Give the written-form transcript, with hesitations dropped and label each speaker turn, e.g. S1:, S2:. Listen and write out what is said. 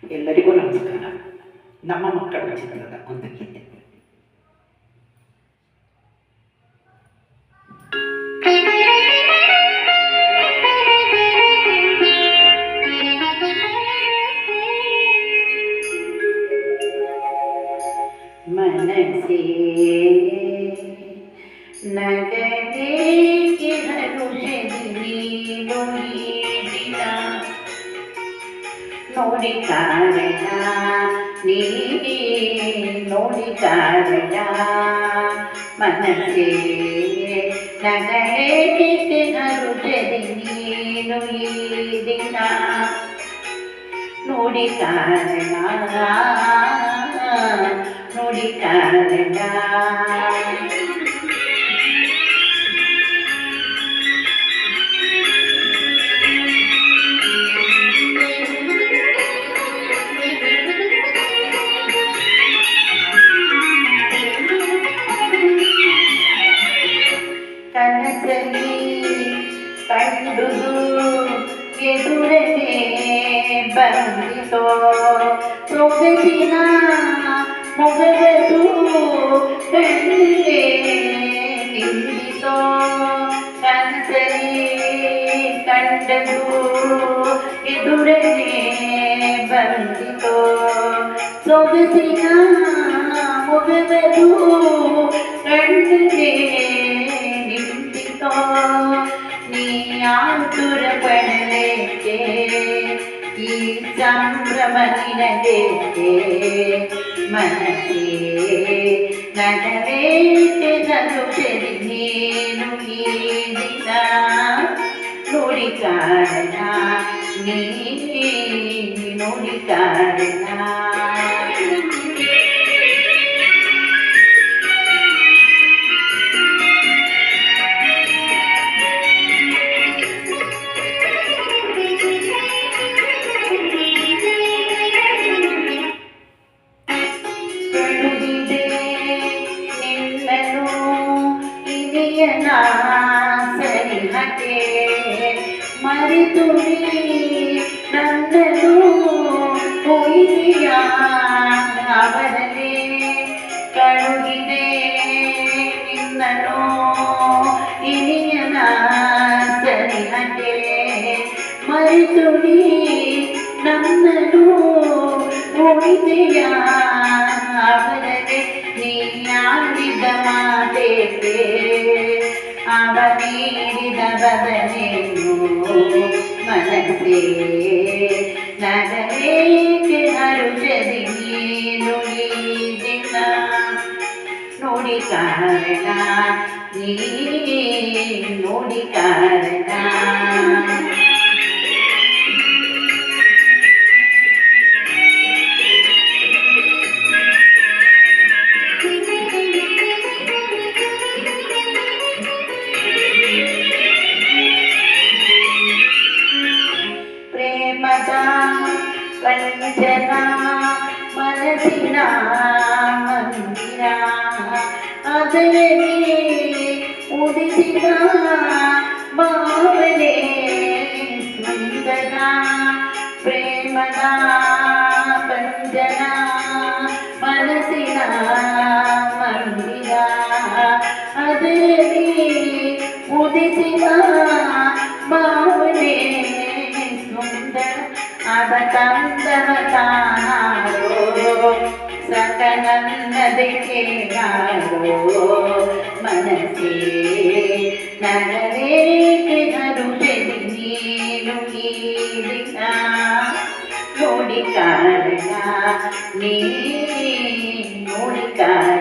S1: ಎಲ್ಲರಿಗೂ ನಮಸ್ಕಾರ. ನಮ್ಮ ಮಕ್ಕಳ ಚಿತ್ರದ ಒಂದು ಗೀತೆ. ಮನಸೇ ನಗದೇಕೆ ಹರುಷದಿ ನೀನು ಈ ದಿನ ನೋಡಿ ಕಾರಣ ನೀ ನೋಡಿ ಕಾರಣ ಮನಸೇ ನಗದೇಕೆ ಹರುಷದಿ ನೀನು ಈ ದಿನ ನೋಡಿ ಕಾರಣ ನೋಡಿ ಕಾರಣ ಕನಸಲಿ ಕಂಡುದು ಎದುರನೆ ಬಂದಿತೋ ಸೊಗಸಿನ ಮೊಗವದು ಕಣ್ಣಿಗೆ ನಿಂದಿತೋ ಕನಸಲಿ ಕಂಡದು ಎದುರನೆ ಬಂದಿತೋ ಸೊಗಸಿನ ಮೊಗವದು ಕಣ್ಣಿಗೆ ನಿಂದಿತೋ ನೀ ಆತುರ ಪಡಲೇಕೆ ಈ ಸಂಭ್ರಮ ನಿನಗೇಕೆ ಮನಸೇ ನಗಲೇಕೆ ನಗುತ್ತೇನೆ ನೀನು ಈ ದಿನ ನೋಡಿ ಕಾರಣ ನೀ ನೋಡಿ ಕಾರಣ ಸರಿಹತೆ ಮರೆತು ನನ್ನನು ಹೋಯಿದೆಯ ಅವರೇ ಕಳುಗಿದೆ ನಿನ್ನನು ಇನಿಯನ ಸರಿಹತೆ ಮರೆತು ನನ್ನನು ಹೋಯಿದೆಯ ಅವರೇ ನೀಡಿದ ಮಾತೆಗೆ ಅವ ನೀಡಿದ ಬದನೇನು ಮನಸೇ ನಗಲೇಕೆ ಹರುಷದಿ ನೀನು ಈ ದಿನ ನೋಡಿ ಕಾರಣ ನೀ ನೋಡಿ ಕಾರಣ ವಂಚನ ಮನಸ್ಸಿನ ಮಂದಿರ ಅದರಲ್ಲಿ ಉದಿಸಿದ ಭಾವನೆ ಸುಂದರ ಪ್ರೇಮದ ವಂಚನ ಮನಸ್ಸಿನ ಮಂದಿರ ಅದರಲ್ಲಿ ಉದಿಸಿದ ಭಾವನೆ ಸುಂದರ ಅದ ತಂದವತಾರೋ ಸಕನನ್ನದಕ್ಕೆ ನಾರೋ ಮನಸೇ ನಗಲೇಕೆ ಹರುಷದಿ ನೀನು ಈ ದಿನ ನೋಡಿ ಕಾರಣ ನೀ ನೋಡಿ ಕಾರಣ